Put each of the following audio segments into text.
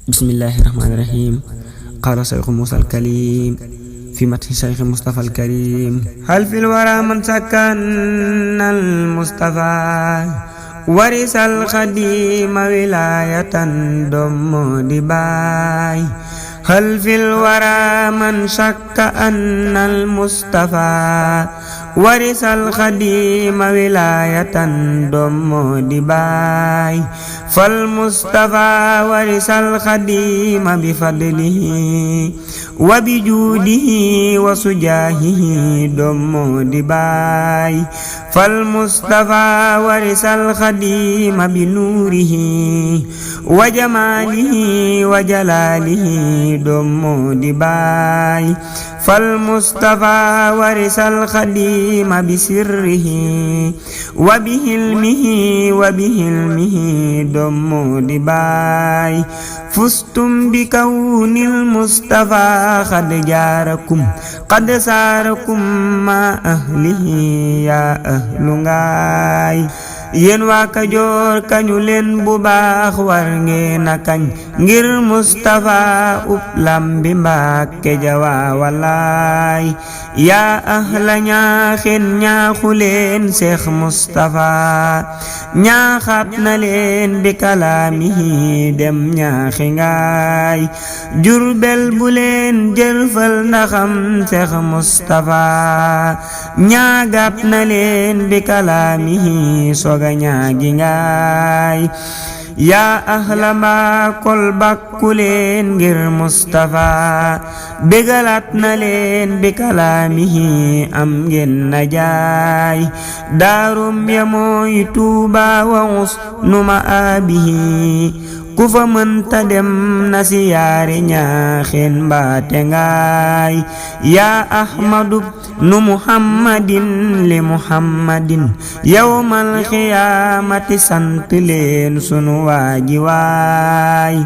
بسم الله الرحمن الرحيم. قال شيخ موسى الكليم في مدح شيخ مصطفى الكريم: هل في الورى من سكن المصطفى ورث الخديم ولاية دم دباي. هل في الورى من شك أن المصطفى ورث الخديم ولاية دم دباي. فالمصطفى ورث الخديم بفضله وبجوده وسجاهه دم دباي. فالمصطفى ورث الخديم بنوره وجماله وجلاله دم دباي. فالمصطفى ورث الخديم بسره وبهلمه وبهلمه دم دباي. فزتم بكون المصطفى قد جاركم قد ساركم مع أهله يا أهل ngaay. yéen waa Kajoor kañu leen bu baax war ngeen a kañ ngir Mustafa ub lambi Mbàkke jawa walaay. yaa ahla ñaaxeen ñaaxu leen Seex Mustafa ñaaxaat na leen bi kalaamihi dem ñaaxi ngaay. Jurbel bu leen jërfal ndaxam Seex Mustafa ñaagaat na leen bi kalaamihi soga ñaagi ngaay. yaa ahla Mbakol bakku leen ngir Mustafa bégalaat na leen bi kalaamihi am ngeen na jaay. daarum ya mooy Tuuba wa usnu maabihi ku fa mënta dem na siyaare ñaaxeen mbaate ngaay. yaa ahmadu nu muhammadin li muhammadin yawmal xiyaamati sant leen sunu waaji waay.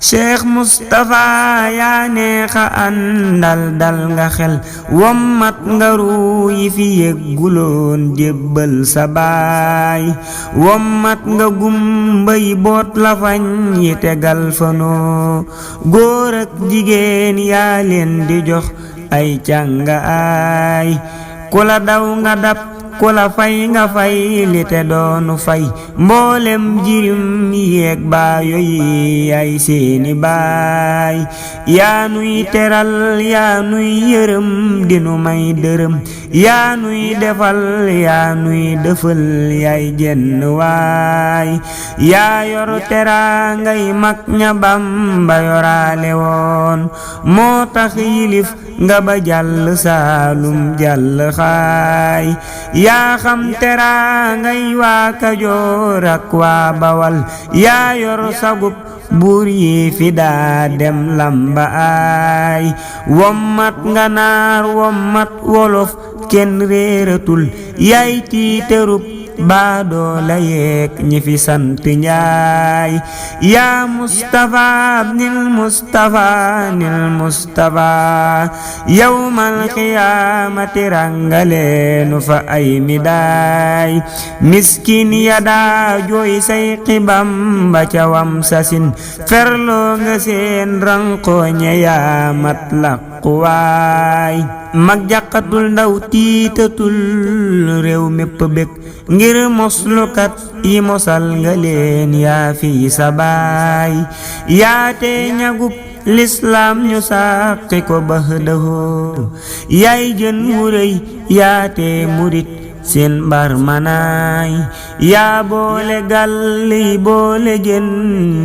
Cheikh Mustafa yaa neexa àndal dal nga xel wommat nga ruu yi fi yegguloon jébbal sa baay. wommat nga gumba yi boot la fañ yi tegal fanoo góor ak jigéen yaa leen di jox ay cànga ay. ku la daw nga dab ku la fay nga fay li te doonu fay mboolem jirim yeeg baayo yi ay seeni baay. yaa nuy teral yaa nuy yërëm dinu may dërëm yaa nuy defal yaa nuy dëfal yaay jenn waay. yaa yor tera ngay mag ña Bamba yoraale woon moo tax yilif nga ba jàll Saalum jàll xaay. yaa xam tera ngay waa Kajoor ak waa Bawal yaa yor sagub buur yi fi daa dem lamba ay. wommat nga naar wommat wolof kenn réeratul yaay tiiterub baadoo la yeek ñi fi sant njaay. yaa Mustafa nil Mustafa nil Mustafa yawmal qiyaamati rangaleenu fa ay midaay. miskin ya daa jooy say xibam ba ca wam sasin ferloo nga seen rankooñe yaa mat laqwaay. mag jàqatul ndaw tiitatul réew mépp bég ngir moslukat yi mosal nga leen yaa fi sa baay. yaate ñagub lislaam ñu sàqi ko ba dëhoo yaay jën wu rëy yaate murit seen mbar manaay. yaa boole galli boole jën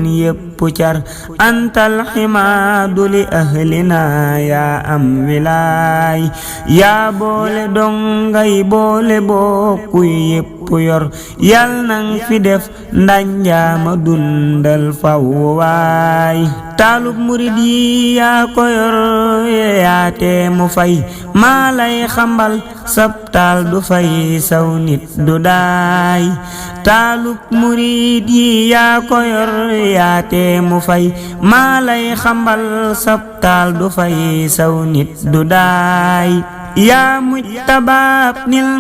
yépp car antal ximaadu li ahlina yaa am wilaay. yaa boole dongay boole bokku yépp yor yal nang fi def ndanjaama dundal faw waay. taalub murid yi yaa ko yor yaate mu fay maa lay xambal sab taal du fay saw nit du daay. taalub murid yi yaa ko yor yaate mu fay maa lay xambal sab taal du fay saw nit du daay. yaa mujtabaa nil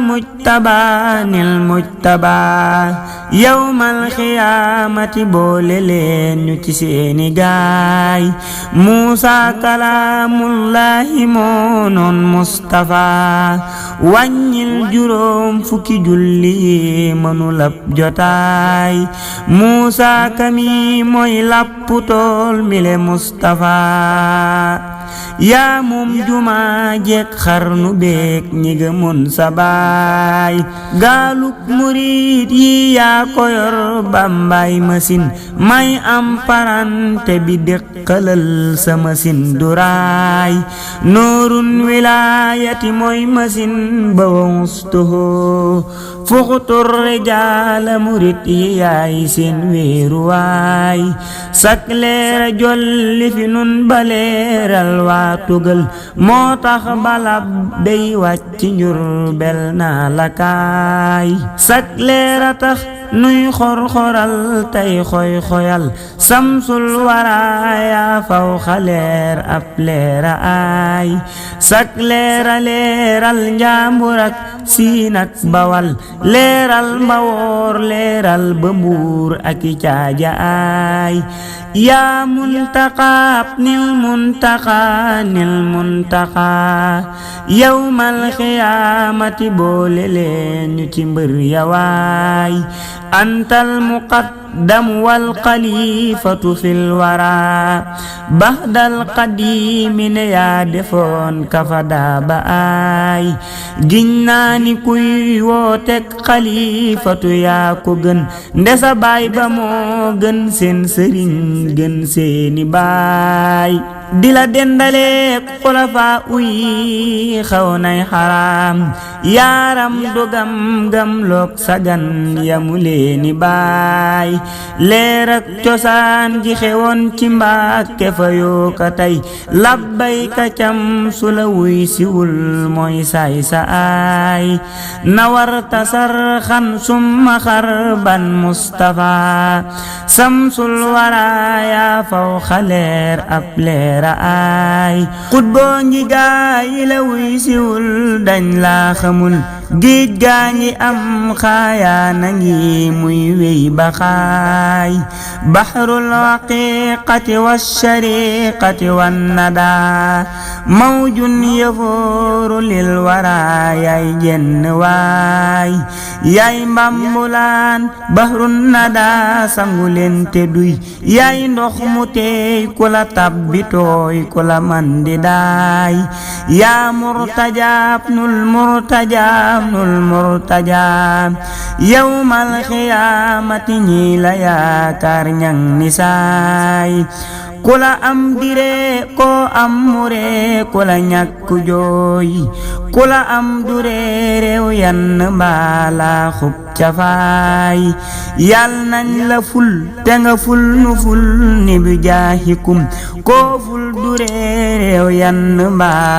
mujtabaa yawmal xiyaamati boole leen ñu ci seeni gaay Muusa kalaamullaahi moo noon Mustafa wàññil juróom fukki julli yi mënul ab jotaay Muusa kami mooy lappu tool mile Mustafa yaa moom jumaa jekk xarnu beek ñi gëmoon sa baay gaaluk murit yi yaa ko yor bambaay masin may am parante bi déqalal sa masin duraay noorun wilaayati mooy masin ba wonstuhu fuxutur rijaala murit yi yaay seen wéeruwaay sak leera jolli fi nun ba leeral waa tugal moo tax balab day wàcc Njurbel naa la kaay sak leera tax nuy xor-xoral tey xoy-xoyal samsul waraaya faw xaleer ab leera aay sak leera leeral njaambur ak siin ak bawal leeral mbawoor leeral ba mbuur ak i caaja aay yaa muntaqaab nil muntaqa yawmal xiyaamati boole leen ñu ci mbër yawaay antal muqaddam wal xalifatu fil wara baxdal qadiimi ne yaa defoon kafada ba aay giñ naa ni kuy wootek xalifatu yaa ko gën ndesa baay ba moo gën seen sëriñ gën seeni baay dila dendaleek xulafaa uyi xaw nay xaraam yaaram dogam gam look sagan yamu leeni baay leer ak cosaan gi xewoon ci Mbàkke fa yoo ka tey labbayka cam su la wuy siwul mooy saay sa aay nawar tasar xan summa xar ban Mustafa samsul waraaya faw xaleer ab leer ay xutboo ngi gaay la wuy siwul dañ la xamul géej gaa ngi am xaayaana ngi muy wey ba xaay baxrul waqiqati wash-shariqati wan-nada mawjun yafooru lil wara yaay jenn waay yaay mbambulaan baxrun nada sanguleen te duy yaay ndox mu teey ku la tabbitooy ku la mandi daay yaa murtajaab nul murtajaab yawmal xiyaamati ñi la yaakaar ñang ni saay ku la am dire ko am mure ku la ñàkk jooy ku la am dure réew yann mbaala xub cafaay yal nañ la ful te nga ful nu ful ni bi jaahikum ko ful dure réew yann mbaala